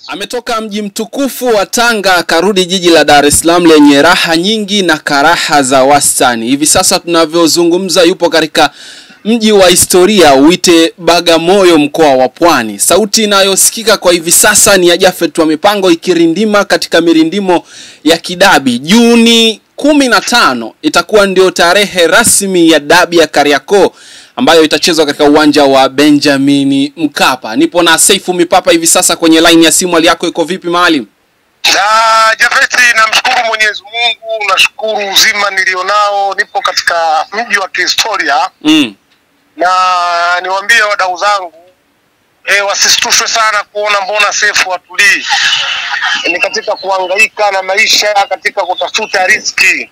Ametoka mji mtukufu wa Tanga akarudi jiji la Dar es Salaam lenye raha nyingi na karaha za wastani. Hivi sasa tunavyozungumza yupo katika mji wa historia uite Bagamoyo, mkoa wa Pwani. Sauti inayosikika kwa hivi sasa ni ya Japhet wa Mipango ikirindima katika mirindimo ya kidabi. Juni 15 itakuwa ndio tarehe rasmi ya dabi ya Kariakoo ambayo itachezwa katika uwanja wa Benjamin Mkapa. Nipo na Saifu Mipapa hivi sasa kwenye line ya simu. Hali yako iko vipi Maalim? Japhet, namshukuru Mwenyezi Mungu, nashukuru uzima nilionao. Nipo katika mji wa kihistoria. Na niwaambie wadau zangu wasistushwe sana kuona mbona Saifu watulii. Ni katika kuhangaika na maisha, katika kutafuta riziki.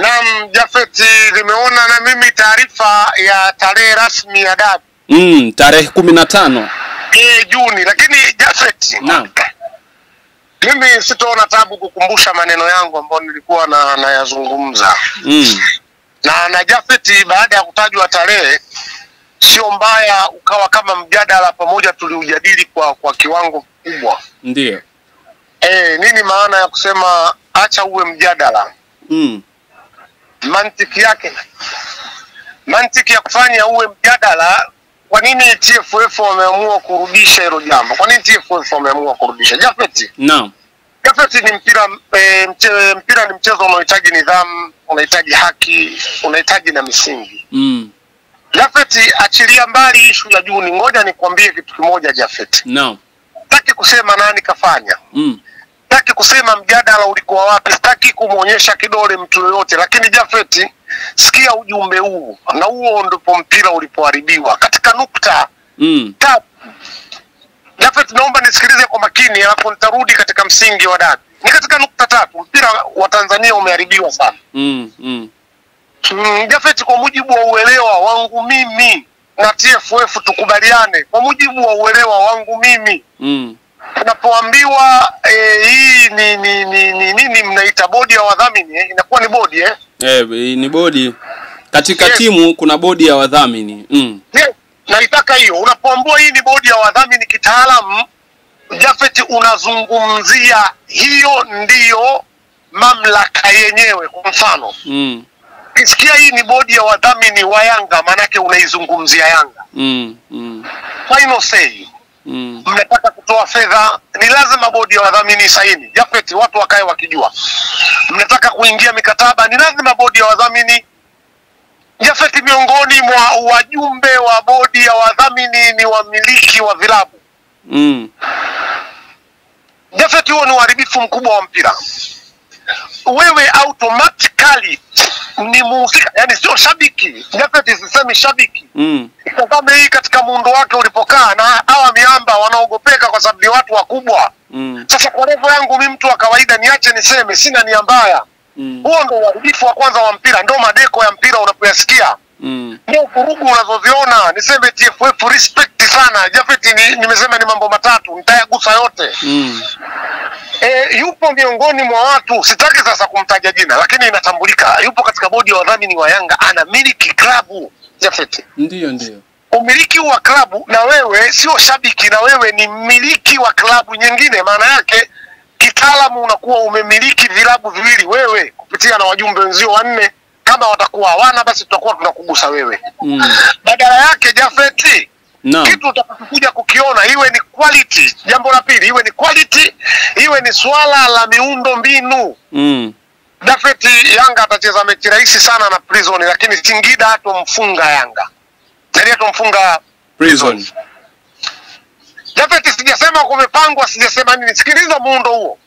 Naam Japhet, nimeona na mimi taarifa ya tarehe rasmi ya dabi. Tarehe 15 Juni, lakini Japhet, naam, mimi sitaona tabu kukumbusha maneno yangu ambayo nilikuwa nayazungumza. Na Japhet, baada ya kutajwa tarehe, sio mbaya ukawa kama mjadala pamoja tuliujadili kwa kiwango kikubwa. Ndio. Nini maana ya kusema acha uwe mjadala? Mantiki yake, mantiki ya kufanya uwe mjadala, kwa nini TFF wameamua kurudisha hilo jambo? Kwa nini TFF wameamua kurudisha? Japhet, naam, Japhet, ni mpira ni mchezo unaohitaji nidhamu, unahitaji haki, unahitaji na misingi. Japhet, achilia mbali issue ya Juni, ngoja nikwambie kitu kimoja Japhet. naam. Sitaki kusema nani kafanya. Sitaki kusema mjadala ulikuwa wapi, sitaki kumuonyesha kidole mtu yoyote, lakini Japhet, sikia ujumbe huu, na huo ndipo mpira ulipoharibiwa katika nukta tatu. Japhet, naomba nisikilize kwa makini alafu nitarudi katika msingi wa dabi. Ni katika nukta tatu mpira wa Tanzania umeharibiwa sana. Japhet, kwa mujibu wa uelewa wangu mimi na TFF tukubaliane, kwa mujibu wa uelewa wangu mimi, unapoambiwa hii nini mnaita bodi ya wadhamini, inakuwa ni bodi ni bodi katika timu, kuna bodi ya wadhamini. Naitaka hiyo. Unapoambiwa hii ni bodi ya wadhamini kitaalamu, Japhet, unazungumzia hiyo ndiyo mamlaka yenyewe. Kwa mfano, kisikia hii ni bodi ya wadhamini wa Yanga, manake unaizungumzia Yanga. Final say. Mnataka kutoa fedha, ni lazima bodi ya wadhamini saini. Japhet, watu wakae wakijua. Mnataka kuingia mikataba, ni lazima bodi ya wadhamini. Japhet, miongoni mwa wajumbe wa bodi ya wadhamini ni wamiliki wa vilabu. Japhet, huo ni uharibifu mkubwa wa mpira. Wewe automatically ni muhusika, yani sio shabiki. Japhet, sisemi shabiki. Kama hii katika muundo wake ulipokaa, na hawa miamba wanaogopeka kwa sababu ni watu wakubwa. Sasa kwa level yangu mimi mtu wa kawaida, niache niseme, sina nia mbaya. Huo ndio uharibifu wa kwanza wa mpira, ndio madeko ya mpira unapoyasikia. Ndio vurugu unazoziona. Niseme TFF respect sana. Japhet, nimesema ni mambo matatu, nitayagusa yote. Yupo miongoni mwa watu, sitaki sasa kumtaja jina, lakini inatambulika, yupo katika bodi ya wadhamini wa Yanga, anamiliki klabu. Japhet, ndio. Umiliki wa klabu, na wewe sio shabiki, na wewe ni mmiliki wa klabu nyingine. Maana yake kitaalamu unakuwa umemiliki vilabu viwili wewe kupitia na wajumbe wenzio 4. Kama watakuwa hawana, basi tutakuwa tunakugusa wewe. Badala yake Japhet, kitu utakapokuja kukiona, iwe ni quality. Jambo la pili, iwe ni quality, iwe ni swala la miundo mbinu. Japhet, Yanga atacheza mechi rahisi sana na Prison, lakini Singida hatomfunga Yanga. Ndio hatomfunga Prison. Japhet, sijasema kumepangwa, sijasema nini. Sikiliza muundo huo.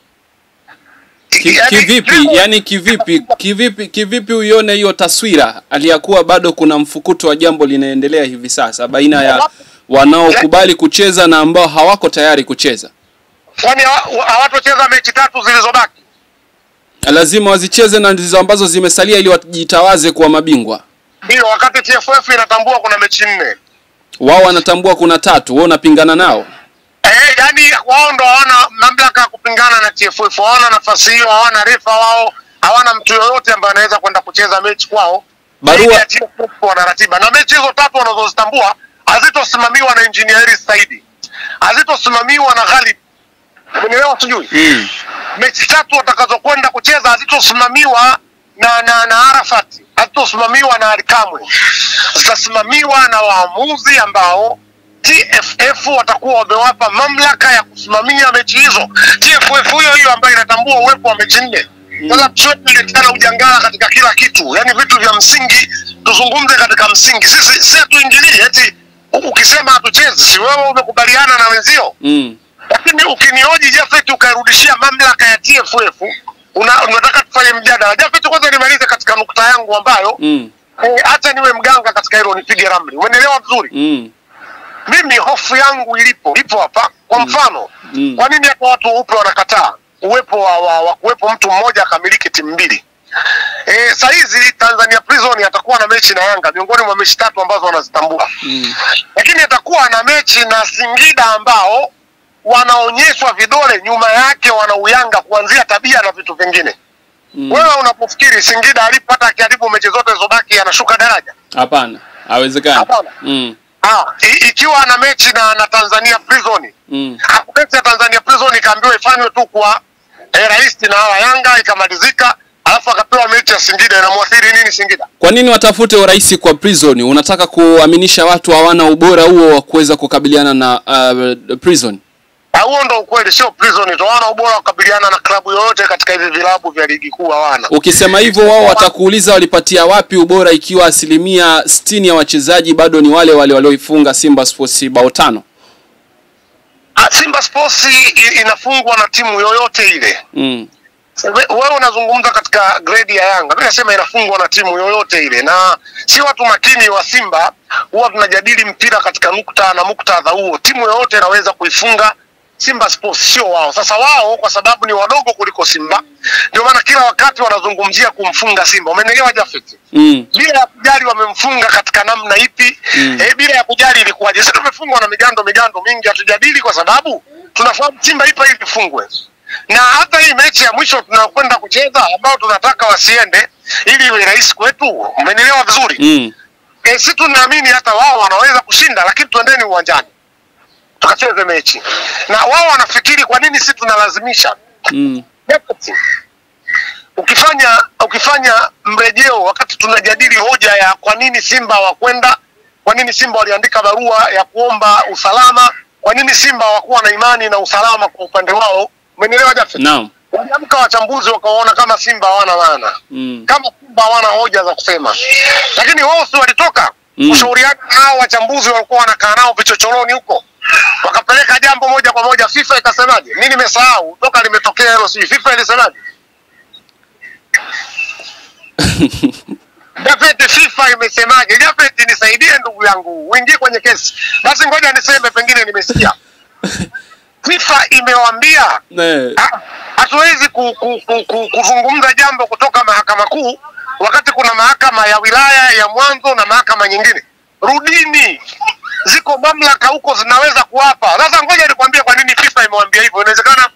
Kivipi uione hiyo taswira aliyakuwa bado kuna mfukuto wa jambo linaendelea hivi sasa baina ya wanaokubali kucheza na ambao hawako tayari kucheza? Kwani hawatocheza mechi 3 zilizobaki? Lazima wazicheze, na ndizo ambazo zimesalia ili wajitawaze kuwa mabingwa. Ndio, wakati TFF inatambua kuna mechi 4. Wao wanatambua kuna 3. Wewe unapingana nao? Yani wao ndo hawana mamlaka ya kupingana na TFF. Hawana nafasi hiyo, hawana refa wao, hawana mtu yoyote ambaye anaweza kwenda kucheza mechi kwao. Barua ya TFF wana ratiba, na mechi hizo 3 wanazozitambua hazitosimamiwa na Engineer Saidi. hazitosimamiwa na Ghalib. Umeelewa sijui? Mechi 3 watakazokwenda kucheza hazitosimamiwa na Arafat, hazitosimamiwa na Alikamwe. Zitasimamiwa na waamuzi ambao TFF watakuwa wamewapa mamlaka ya kusimamia mechi hizo. TFF hiyo ambayo inatambua uwepo wa mechi 4. Sasa tunaletana ujangala katika kila kitu. Yaani vitu vya msingi tuzungumze katika msingi. Sisi tuingilie eti ukisema hatuchezi, si wewe umekubaliana na wenzio? Lakini ukinihoji Jafet ukairudishia mamlaka ya TFF, unataka tufanye mjadala. Jafet, kwanza nimalize katika nukta yangu ambayo hata niwe mganga katika hilo nipige ramli. Umeelewa vizuri? Mimi hofu yangu ipo hapa. Kwa mfano, kwa nini hapa watu weupe wanakataa uwepo wa kuwepo mtu mmoja akamiliki timu 2? Sasa hizi Tanzania Prison atakuwa na mechi na Yanga miongoni mwa mechi 3 ambazo wanazitambua. Lakini atakuwa na mechi na Singida ambao wanaonyeshwa vidole nyuma yake wana uyanga kuanzia tabia na vitu vingine. Wewe unapofikiri Singida alipata akiharibu mechi zote zobaki anashuka daraja? Hapana, haiwezekani. Hapana. Ikiwa ana mechi na Tanzania Prison, mechi ya Tanzania Prison ikaambiwa ifanywe tu kwa rais na hawa Yanga ikamalizika, alafu akapewa mechi ya Singida, inamwathiri nini Singida? Kwa nini watafute urais kwa Prison? Unataka kuaminisha watu hawana ubora huo wa kuweza kukabiliana na Prison? Huo ndo ukweli, sio Prison tu hawana ubora wa kukabiliana na klabu yoyote katika hivi vilabu vya ligi kuu hawana. Ukisema hivyo wao watakuuliza walipatia wapi ubora ikiwa 60% ya wachezaji bado ni wale walioifunga Simba Sports bao 5. Simba Sports inafungwa na timu yoyote ile. Wewe unazungumza katika grade ya Yanga. Mimi nasema inafungwa na timu yoyote ile, na si watu makini wa Simba huwa tunajadili mpira katika nukta na muktadha huo. Timu yoyote inaweza kuifunga Simba Sports, sio wao. Sasa wao kwa sababu ni wadogo kuliko Simba, ndio maana kila wakati wanazungumzia kumfunga Simba. Umeelewa Jafet? Bila ya kujali wamemfunga katika namna ipi, bila ya kujali ilikuwaje. Sasa tumefungwa na migando mingi, hatujadili kwa sababu tunafahamu Simba ipo ili ifungwe. Na hata hii mechi ya mwisho tunakwenda kucheza ambao tunataka wasiende ili iwe rahisi kwetu. Umeelewa vizuri? Sisi tunaamini hata wao wanaweza kushinda, lakini tuendeni uwanjani tukacheze mechi. Na wao wanafikiri kwa nini sisi tunalazimisha? Ukifanya mrejeo wakati tunajadili hoja ya kwa nini Simba hawakwenda, kwa nini Simba waliandika barua ya kuomba usalama, kwa nini Simba hawakuwa na imani na usalama kwa upande wao, umeelewa Jafet? Naam. Waliamka wachambuzi wakaona kama Simba hawana maana. Kama Simba hawana hoja za kusema. Lakini wao si walitoka kushauriana nao, wachambuzi walikuwa wanakaa nao vichochoroni huko. Wakapeleka jambo moja kwa moja FIFA ikasemaje? Mimi nimesahau toka limetokea hilo, si FIFA ilisemaje? Jafet, FIFA imesemaje? Jafet, nisaidie ndugu yangu, uingie kwenye kesi. Basi ngoja niseme pengine nimesikia. FIFA imewaambia hatuwezi kuzungumza jambo kutoka mahakama kuu wakati kuna mahakama ya wilaya ya mwanzo na mahakama nyingine. Rudini, ziko mamlaka huko zinaweza kuwapa. Sasa ngoja nikwambie kwa nini FIFA imewaambia hivyo. Inawezekana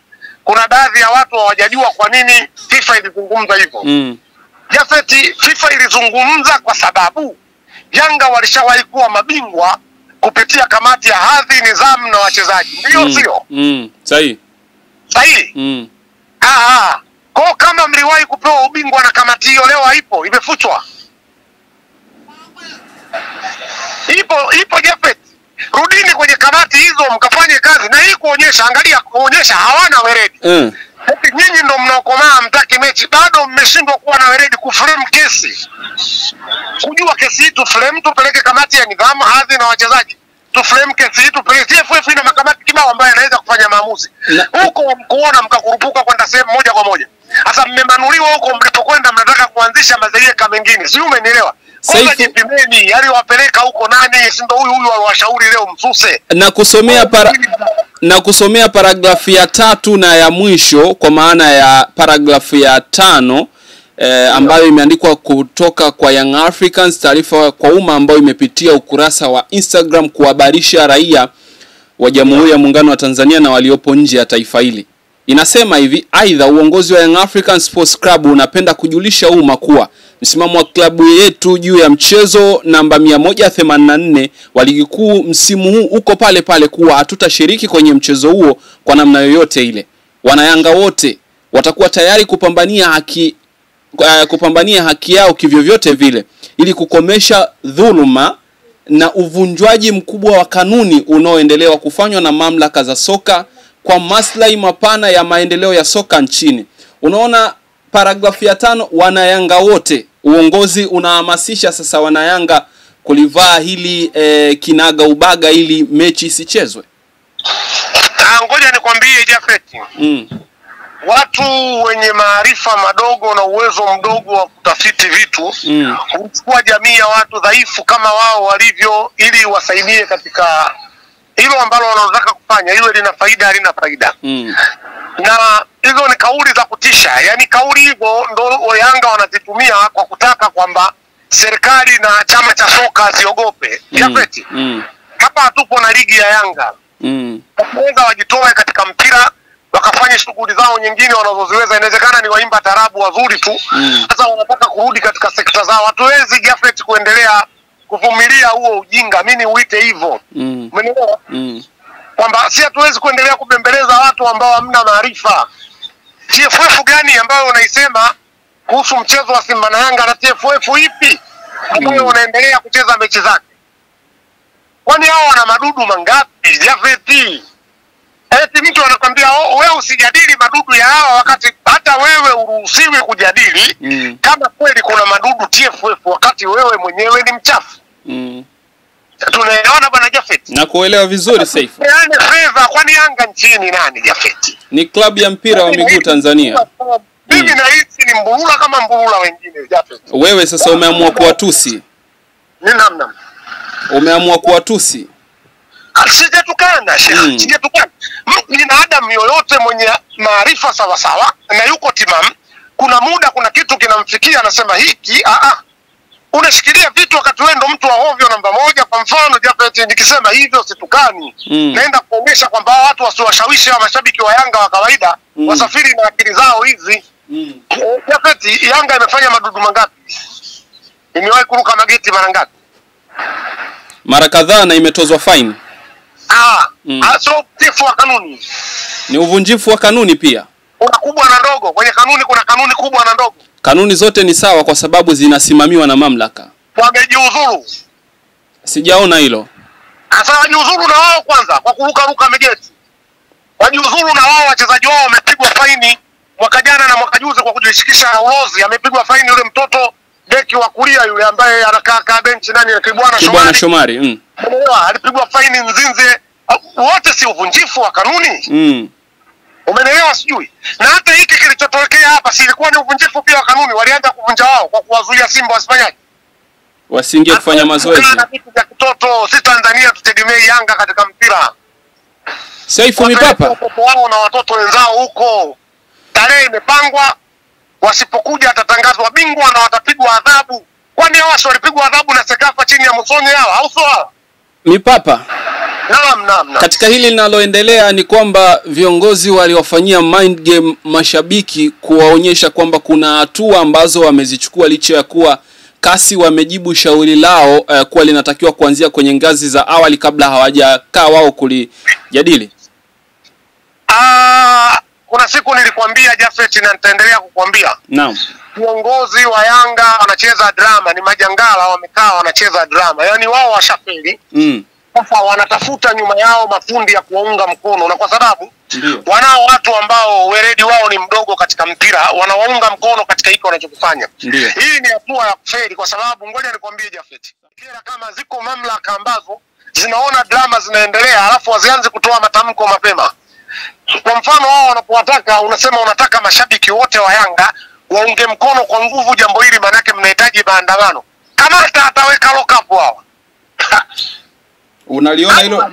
kuna baadhi ya watu hawajajua kwa nini FIFA ilizungumza hivyo. Jafet, FIFA ilizungumza kwa sababu Yanga walishawahi kuwa mabingwa kupitia kamati ya hadhi, nidhamu na wachezaji. Ndio sio? Sahihi. Kwa kama mliwahi kupewa ubingwa na kamati hiyo, leo haipo, imefuchwa. Ipo Jafet. Rudini kwenye kamati hizo mkafanye kazi. Na hii kuonyesha, angalia kuonyesha hawana weredi. Nyinyi ndio mnaokomaa mtaki mechi, bado mmeshindwa kuwa na weredi kuframe kesi. Kujua kesi hii tuframe, tupeleke kamati ya nidhamu, hadhi na wachezaji. Tuframe kesi hii tupeleke TFF na makamati kibao ambayo yanaweza kufanya maamuzi. Huko mkuona mkakurupuka kwenda sehemu moja kwa moja. Sasa mmemanuliwa huko, mlipokwenda mnataka kuanzisha mazeeka mengine. Si umenielewa? Kwanza jipimeni, yale wapeleka huko nani, si ndio huyu aliwashauri leo msuse. Na kusomea paragrafu ya 3 na ya mwisho, kwa maana ya paragrafu ya 5 ambayo imeandikwa kutoka kwa Young Africans, taarifa kwa umma ambayo imepitia ukurasa wa Instagram kuhabarisha raia wa Jamhuri ya Muungano wa Tanzania na waliopo nje ya taifa hili. Inasema hivi, aidha uongozi wa Young African Sports Club unapenda kujulisha umma kuwa msimamo wa klabu yetu juu ya mchezo namba 184 wa ligi kuu msimu huu uko pale pale, kuwa hatutashiriki kwenye mchezo huo kwa namna yoyote ile. Wanayanga wote watakuwa tayari kupambania haki yao kivyovyote vile ili kukomesha dhuluma na uvunjwaji mkubwa wa kanuni unaoendelea kufanywa na mamlaka za soka kwa maslahi mapana ya maendeleo ya soka nchini. Unaona paragrafu ya 5, wanayanga wote. Uongozi unahamasisha sasa wanayanga kulivaa hili kinaga ubaga ili mechi isichezwe. Ngoja nikwambie Jafet. Watu wenye maarifa madogo na uwezo mdogo wa kutafiti vitu huchukua jamii ya watu dhaifu kama wao walivyo ili wasaidie katika hilo ambalo wanataka kufanya, iwe lina faida halina faida. Na hizo ni kauli za kutisha. Yaani kauli hizo ndo Yanga wanazitumia kwa kutaka kwamba serikali na chama cha soka ziogope. Jafet. Hapa hatupo na ligi ya Yanga. Waweza wajitoe katika mpira wakafanya shughuli zao nyingine wanazoziweza. Inawezekana ni waimba tarabu wazuri tu. Sasa wanataka kurudi katika sekta zao. Hatuwezi Jafet kuendelea kuvumilia huo ujinga. Mimi uite hivyo. Umeelewa? Kwamba si hatuwezi kuendelea kubembeleza watu ambao hamna maarifa. TFF gani ambayo unaisema kuhusu mchezo wa Simba na Yanga, na TFF ipi ambayo unaendelea kucheza mechi zake? Kwani hao wana madudu mangapi Jafet? Eti mtu anakuambia wewe usijadili madudu ya hawa wakati hata wewe uruhusiwi kujadili kama kweli kuna madudu TFF wakati wewe mwenyewe ni mchafu. Tunaelewana bwana Jafet? Na kuelewa vizuri Saifu. Yaani favor, kwani Yanga nchini nani Jafet? Ni klabu ya mpira wa miguu Tanzania. Mimi nahisi ni mbulula kama mbulula wengine Jafet. Wewe sasa umeamua kuwatusi. Ni namna. Umeamua kuwatusi. Sijatukana, sijatukana. Binadamu yoyote mwenye maarifa sawa sawa na yuko timamu, kuna muda kuna kitu kinamfikia anasema hiki unashikilia vitu wakati wewe ndo mtu wa ovyo namba moja. Kwa mfano Jafet, nikisema hivyo situkani. Naenda kuonyesha kwamba watu wasiwashawishi wa mashabiki wa Yanga wa kawaida wasafiri na akili zao hizi. Jafet, Yanga imefanya madudu mangapi? Imewahi kuruka mageti mara ngapi? Mara kadhaa na imetozwa fine. So tifu wa kanuni. Ni uvunjifu wa kanuni pia. Kuna kubwa na ndogo. Kwenye kanuni kuna kanuni kubwa na ndogo. Kanuni zote ni sawa kwa sababu zinasimamiwa na mamlaka. Wamejiuzuru. Sijaona hilo. Sasa wajiuzuru na wao kwanza kwa kuruka mageti. Wajiuzuru na wao, wachezaji wao wamepigwa faini mwaka jana na mwaka juzi kwa kujishikisha na ulozi. Amepigwa faini yule mtoto beki wa kulia yule ambaye anakaa benchi nani ya Kibwana Shomari. Umeelewa? Alipigwa faini nzinze. Wote si uvunjifu wa kanuni? Umeelewa sijui? Na hata hiki kilichotokea hapa si ilikuwa ni uvunjifu pia wa kanuni. Walianza kuvunja wao kwa kuwazuia Simba wasifanyaje? Wasingie kufanya mazoezi. Na vitu vya kitoto. Si Tanzania tutegemei Yanga katika mpira. Saifu Mipapa. Watoto wao na watoto wenzao huko. Tarehe imepangwa. Wasipokuja atatangazwa bingwa na watapigwa adhabu. Kwani hao walipigwa adhabu na Sekafa chini ya Musonye hao au sawa? Mipapa. Naam. Katika hili linaloendelea ni kwamba viongozi waliwafanyia mind game mashabiki kuwaonyesha kwamba kuna hatua ambazo wamezichukua licha ya kuwa kasi wamejibu shauri lao kuwa linatakiwa kuanzia kwenye ngazi za awali kabla hawajakaa wao kulijadili. Kuna siku nilikwambia Jafet na nitaendelea kukwambia. Naam. Viongozi wa Yanga wanacheza drama, ni majangala wamekaa wanacheza drama. Yaani wao washafeli. Sasa wanatafuta nyuma yao mafundi ya kuwaunga mkono, na kwa sababu wanao watu ambao weledi wao ni mdogo katika mpira, wanawaunga mkono katika hiki wanachokifanya. Hii ni hatua ya kufeli kwa sababu ngoja nikwambie Jafet. Kila kama ziko mamlaka ambazo zinaona drama zinaendelea alafu wazianze kutoa matamko mapema. Kwa mfano wao wanapowataka, unasema unataka mashabiki wote wa Yanga waunge mkono kwa nguvu jambo hili, maana yake mnahitaji maandamano. Kama ataweka lock up wao. Unaliona hilo?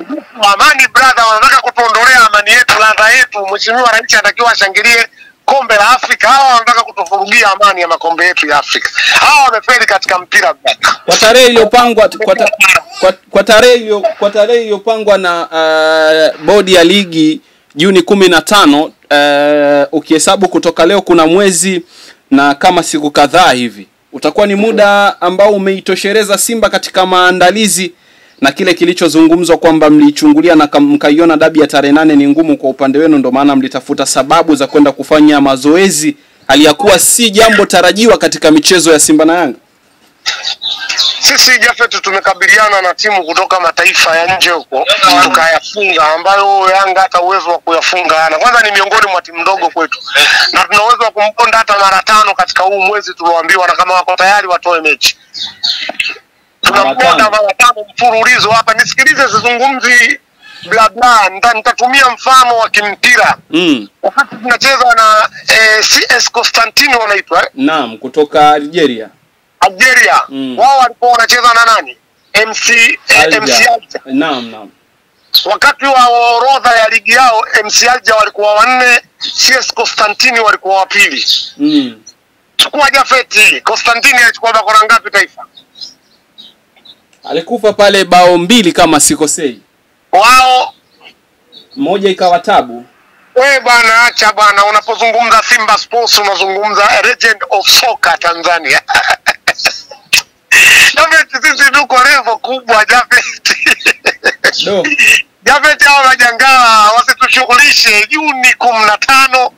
Amani brother, wanataka kutuondolea amani yetu, ladha yetu. Mheshimiwa Rais anatakiwa ashangilie kombe la Afrika. Hawa wanataka kutufurugia amani ya makombe yetu ya Afrika. Hawa wamefeli katika mpira brother. Kwa tarehe iliyopangwa kwa tarehe iliyopangwa na bodi ya ligi Juni 15, ukihesabu kutoka leo kuna mwezi na kama siku kadhaa hivi. Utakuwa ni muda ambao umeitoshereza Simba katika maandalizi, na kile kilichozungumzwa kwamba mlichungulia na mkaiona dabi ya tarehe 8 ni ngumu kwa upande wenu, ndio maana mlitafuta sababu za kwenda kufanya mazoezi, aliyakuwa si jambo tarajiwa katika michezo ya Simba na Yanga. Sisi Jafet tumekabiliana na timu kutoka mataifa ya nje huko, tukayafunga, ambayo Yanga hata uwezo wa kuyafunga ana. Kwanza ni miongoni mwa timu ndogo kwetu, na tuna uwezo wa kumponda hata mara 5 katika huu mwezi tulioambiwa, na kama wako tayari watoe mechi. Tunamponda mara 5 mfululizo hapa. Nisikilize, sizungumzi bla bla, nitatumia mfano wa kimpira. Wakati tunacheza na CS Constantine wanaitwa Naam, kutoka Algeria. Wao walikuwa wanacheza na nani? MC Alger. Naam. Wakati wa orodha ya ligi yao MC Alger walikuwa 4, CS Constantine walikuwa wa pili. Chukua Jafet, Constantine alichukua bakora ngapi taifa? Alikufa pale bao 2 kama sikosei. Wao moja ikawa tabu. Wewe bwana, acha bwana, unapozungumza Simba Sports unazungumza legend of soccer Tanzania. Jafet, sisi tuko level kubwa Jafet. No. Jafet, hao majangala wasitushughulishe. Juni 15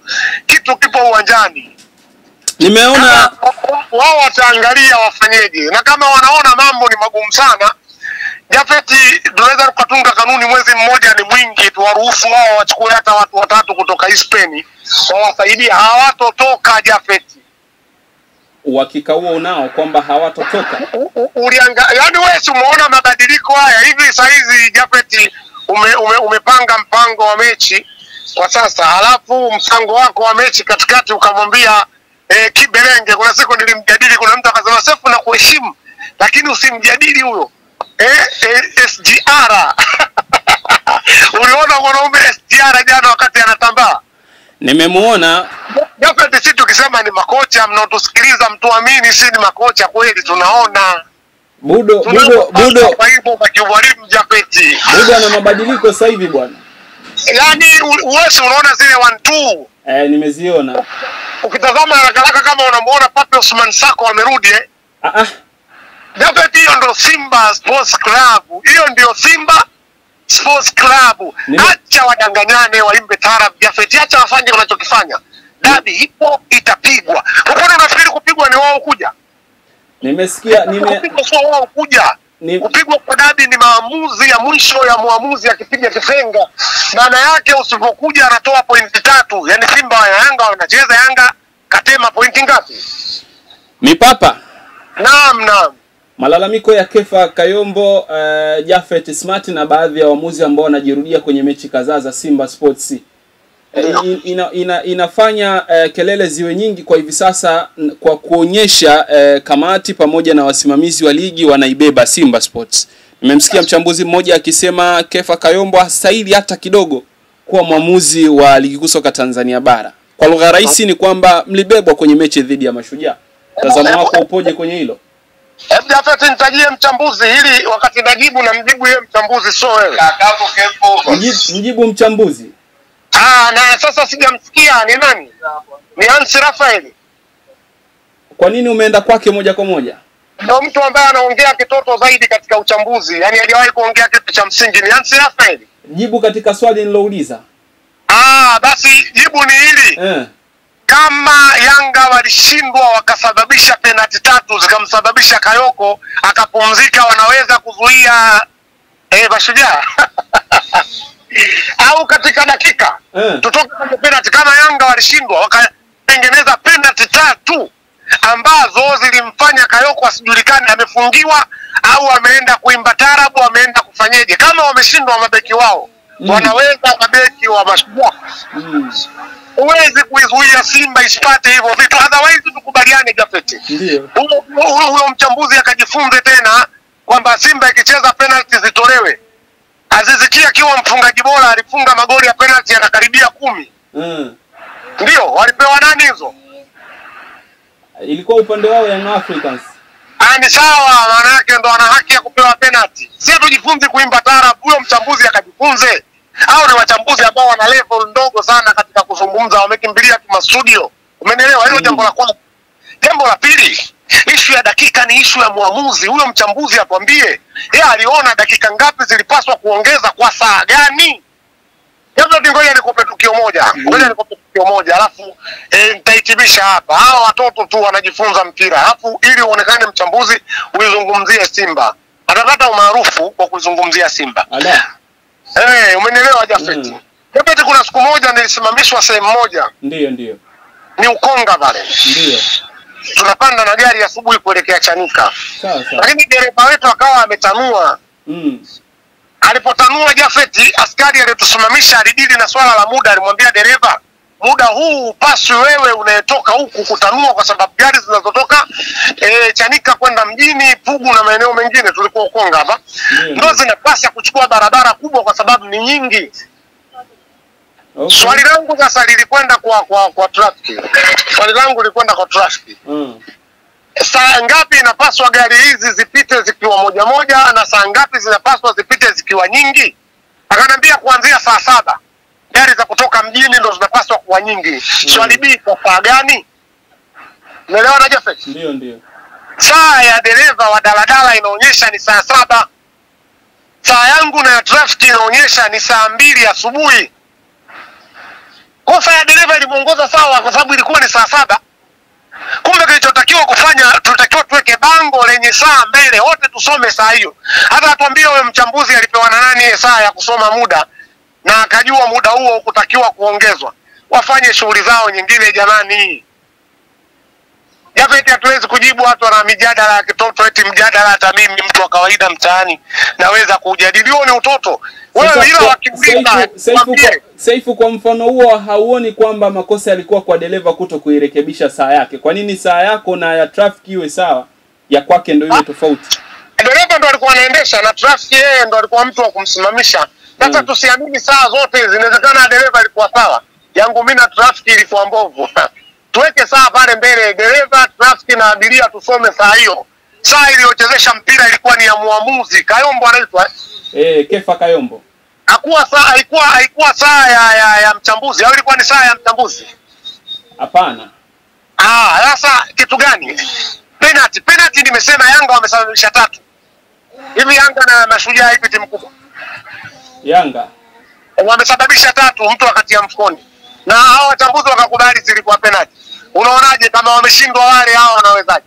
kitu kipo uwanjani. Nimeona wao wataangalia wafanyeje, na kama wanaona mambo ni magumu sana Jafet, tunaweza kutunga kanuni mwezi mmoja ni mwingi, tuwaruhusu wao wachukue hata watu 3 kutoka Spain wawasaidia. Hawatotoka Jafet. Uhakika huo unao kwamba hawatotoka? Yaani wewe umeona mabadiliko haya hivi saa hizi Jafet, umepanga mpango wa mechi kwa sasa, halafu mpango wako wa mechi katikati ukamwambia Kiberenge. Kuna siku nilimjadili, kuna mtu akasema Sefu na kuheshimu lakini usimjadili huyo SGR. Uliona mwanaume SGR jana wakati anatambaa? Nimemuona. Jafet, sisi tukisema ni makocha mnaotusikiliza mtuamini, si ni makocha kweli, tunaona. Budo kwa hivyo makiwalimu Jafet. Budo ana mabadiliko sasa hivi bwana. Yaani wewe unaona zile 1-2. Nimeziona. Ukitazama haraka kama unamuona Pape Osman Sako amerudi Jafet, hiyo ndio Simba Sports Club. Hiyo ndio Simba Sports Club. Acha wadanganyane, waimbe tarab Jafet, acha wafanye wanachokifanya. Dabi ipo, itapigwa. Unaona, unafikiri kupigwa ni wao kuja? Nimesikia kupigwa sio wao kuja. Kupigwa kwa dabi ni maamuzi ya mwisho ya muamuzi akipiga kifenga. Maana yake usipokuja anatoa pointi 3. Yaani Simba na Yanga wanacheza, Yanga katema pointi ngapi? Mipapa. Naam. Malalamiko ya Kefa Kayombo, Jafet Smart na baadhi ya waamuzi ambao wanajirudia kwenye mechi kadhaa za Simba Sports inafanya kelele ziwe nyingi kwa hivi sasa, kwa kuonyesha kamati pamoja na wasimamizi wa ligi wanaibeba Simba Sports. Nimemsikia mchambuzi mmoja akisema Kefa Kayombo hastahili hata kidogo kuwa mwamuzi wa ligi kuu soka Tanzania bara. Kwa lugha rahisi ni kwamba mlibebwa kwenye mechi dhidi ya Mashujaa. Tazama wako upoje kwenye hilo? Jafet, nitajie mchambuzi ili wakati najibu na mjibu yeye mchambuzi, sio wewe. Mjibu mchambuzi. Na sasa sijamsikia ni nani? Ni Hansi Rafael. Kwa nini umeenda kwake moja kwa moja? Ndio mtu ambaye anaongea kitoto zaidi katika uchambuzi. Yaani hajawahi kuongea kitu cha msingi, ni Hansi Rafael. Jibu katika swali nilouliza. Basi jibu ni hili. Kama Yanga walishindwa wakasababisha penalti 3 zikamsababisha Kayoko akapumzika, wanaweza kuzuia Mashujaa? Au katika dakika tutoka kwenye penalti, kama Yanga walishindwa wakatengeneza penalti 3 ambazo zilimfanya Kayoko asijulikane amefungiwa au ameenda kuimba tarabu, ameenda kufanyeje? Kama wameshindwa mabeki wao, wanaweza mabeki wa Mashujaa. Uwezi kuizuia Simba isipate hivyo vitu, otherwise tukubaliane Jafet. Ndio. Huyo mchambuzi akajifunze tena kwamba Simba ikicheza penalti zitolewe. Aziz Ki akiwa mfungaji bora alifunga magoli ya penalti yanakaribia 10. Ndio, walipewa nani hizo? Ilikuwa upande wao Young Africans. Ni sawa, maana yake ndo ana haki ya kupewa penalti. Sisi tujifunze kuimba tarabu, huyo mchambuzi akajifunze. Hao ni wachambuzi ambao wana level ndogo sana katika kuzungumza, wamekimbilia tu studio. Umeelewa hilo? Jambo la kwanza. Jambo la pili, issue ya dakika ni issue ya muamuzi. Huyo mchambuzi atuambie yeye aliona dakika ngapi zilipaswa kuongeza kwa saa gani. Hebu ngoja nikupe tukio moja. Ngoja nikupe tukio moja alafu nitahitimisha hapa. Hao watoto tu wanajifunza mpira. Alafu ili uonekane mchambuzi uizungumzie Simba. Atapata umaarufu kwa kuzungumzia Simba. Umenielewa Jafet? Jafet, kuna siku moja nilisimamishwa sehemu moja. Ndio. Ni Ukonga pale. Ndio. Tunapanda na gari asubuhi kuelekea Chanika. Sawa. Lakini dereva wetu akawa ametanua. Alipotanua Jafeti, askari aliyetusimamisha alidili na swala la muda, alimwambia dereva, muda huu upaswi wewe unayetoka huku kutanua kwa sababu gari zinazotoka Chanika kwenda mjini, Pugu na maeneo mengine tulikuwa Ukonga hapa. Ndio zinapaswa kuchukua barabara kubwa kwa sababu ni nyingi. Okay. Swali langu sasa lilikwenda kwa traffic. Swali langu lilikwenda kwa traffic. Saa ngapi inapaswa gari hizi zipite zikiwa moja moja na saa ngapi zinapaswa zipite zikiwa nyingi? Akanambia kuanzia saa 7 gari za kutoka mjini ndo zinapaswa kuwa nyingi. Swali B, kwa saa gani? Umeelewa na Jafet? Ndio. Saa ya dereva wa daladala inaonyesha ni saa 7. Saa yangu na ya traffic inaonyesha ni saa 2 asubuhi. Kosa ya dereva ilimuongoza sawa kwa sababu ilikuwa ni saa 7. Kumbe kilichotakiwa kufanya, tutakiwa tuweke bango lenye saa mbele, wote tusome saa hiyo. Hata atuambie wewe mchambuzi alipewa na nani saa ya kusoma muda na akajua muda huo kutakiwa kuongezwa. Wafanye shughuli zao nyingine jamani. Jafeti, hatuwezi kujibu watu wana mijadala ya kitoto eti mjadala hata mimi mtu wa kawaida mtaani naweza kujadili. Huo ni utoto. Wewe ila wakimbia Saifu, kwa mfano huo hauoni kwamba makosa yalikuwa kwa dereva kuto kuirekebisha saa yake? Kwa nini saa yako na ya traffic iwe sawa, ya kwake ndio iwe tofauti? Dereva ndo alikuwa anaendesha na traffic yeye ndo alikuwa mtu wa kumsimamisha. Sasa tusiamini saa zote zinawezekana dereva alikuwa sawa. Yangu mimi na traffic ilikuwa mbovu. Tuweke saa pale mbele, dereva, traffic na abiria tusome saa hiyo. Saa iliyochezesha mpira ilikuwa ni ya muamuzi. Kayombo anaitwa Kefa Kayombo. Haikuwa saa ya mchambuzi, au ilikuwa ni saa ya mchambuzi? Hapana. Sasa kitu gani? Penalty nimesema Yanga wamesababisha 3. Hivi Yanga na Mashujaa ipi timu kubwa? Yanga. Wamesababisha 3, mtu akatia mfukoni. Na hao wachambuzi wakakubali zilikuwa penalty. Unaonaje kama wameshindwa wale, hao wanawezaje?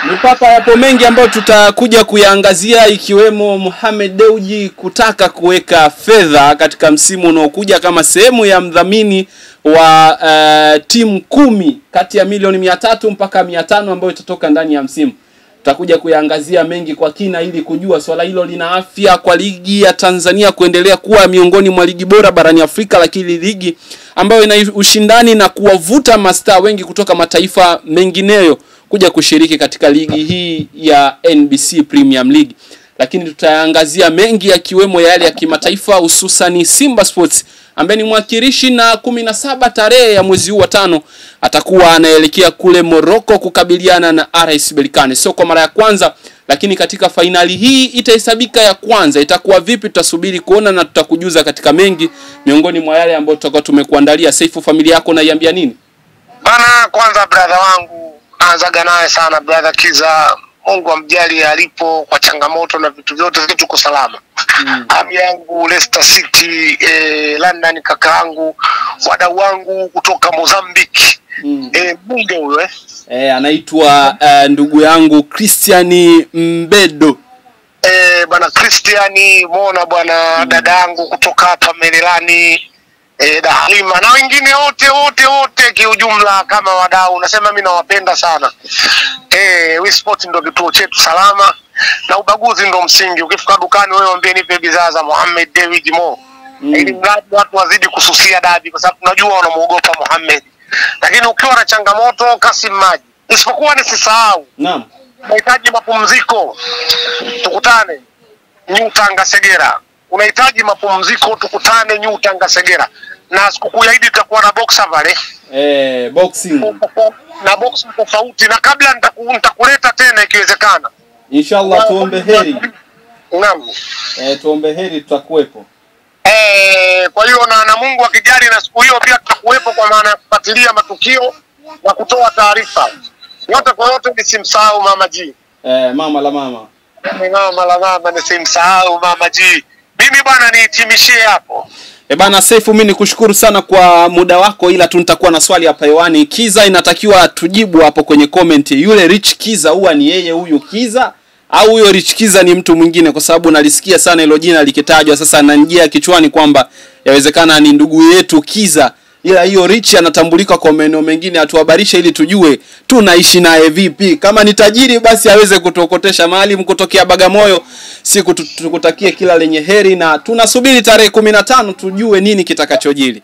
Mipaka yapo mengi ambayo tutakuja kuyaangazia, ikiwemo Mohamed Dewji kutaka kuweka fedha katika msimu unaokuja kama sehemu ya mdhamini wa timu 10 kati ya milioni 300 mpaka 500 ambayo itatoka ndani ya msimu. Tutakuja kuyaangazia mengi kwa kina ili kujua swala hilo lina afya kwa ligi ya Tanzania kuendelea kuwa miongoni mwa ligi bora barani Afrika, lakini ligi ambayo ina ushindani na kuwavuta mastaa wengi kutoka mataifa mengineyo kuja kushiriki katika ligi hii ya NBC Premier League. Lakini tutaangazia mengi yakiwemo yale ya kimataifa, hususan Simba Sports ambaye ni mwakilishi na 17 tarehe ya mwezi huu wa 5 atakuwa anaelekea kule Morocco kukabiliana na RS Berkane. Sio kwa mara ya kwanza, lakini katika fainali hii itahesabika ya kwanza. Itakuwa vipi tutasubiri kuona na tutakujuza katika mengi miongoni mwa yale ambayo tutakuwa tumekuandalia. Saifu, familia yako naiambia nini? Bana, kwanza brother wangu anzaga naye sana brother Kiza, Mungu amjali alipo kwa changamoto na vitu vyote tuko salama. Ami yangu Leicester City, London kakaangu, wadau wangu kutoka Mozambique. Bunge huyo anaitwa ndugu yangu Christian Mbedo. Bwana Christian, muona bwana dada yangu kutoka hapa Merelani, Daima na wengine wote kiujumla kama wadau. Nasema mimi nawapenda sana. We Sport ndo kituo chetu salama na ubaguzi ndo msingi. Ukifika dukani wewe mwambie nipe bidhaa za Mohamed Dewji Mo. Ili mradi watu wazidi kususia dabi kwa sababu tunajua wanamuogopa Mohamed. Lakini ukiwa na changamoto Kasim Maji. Isipokuwa nisisahau. Naam. Unahitaji mapumziko. Tukutane New Tanga Segera. Unahitaji mapumziko, tukutane New Tanga Segera. Na sikukuu ya Eid tutakuwa na boxer pale. Boxing. Na boxing tofauti, na kabla nitakuleta tena ikiwezekana. Inshallah tuombe heri. Naam. Tuombe heri tutakuwepo. Kwa hiyo na Mungu akijali na siku hiyo pia tutakuwepo, kwa maana kufuatilia matukio na kutoa taarifa. Yote kwa yote nisimsahau Mama G. Mama la mama. Mama la mama nisimsahau Mama G. Mimi bwana nihitimishie hapo. Bana Seif, mimi nikushukuru sana kwa muda wako, ila tu nitakuwa na swali hapa hewani. Kiza inatakiwa tujibu hapo kwenye comment. Yule Rich Kiza huwa ni yeye huyu Kiza au huyo Rich Kiza ni mtu mwingine? Kwa sababu nalisikia sana hilo jina likitajwa, sasa nanijia kichwani kwamba yawezekana ni ndugu yetu Kiza, ila hiyo Rich anatambulika kwa maeneo mengine. Atuhabarishe ili tujue tunaishi naye vipi. Kama ni tajiri basi aweze kutokotesha. Maalim kutokea Bagamoyo, siku tukutakie kila lenye heri, na tunasubiri tarehe 15 tujue nini kitakachojiri.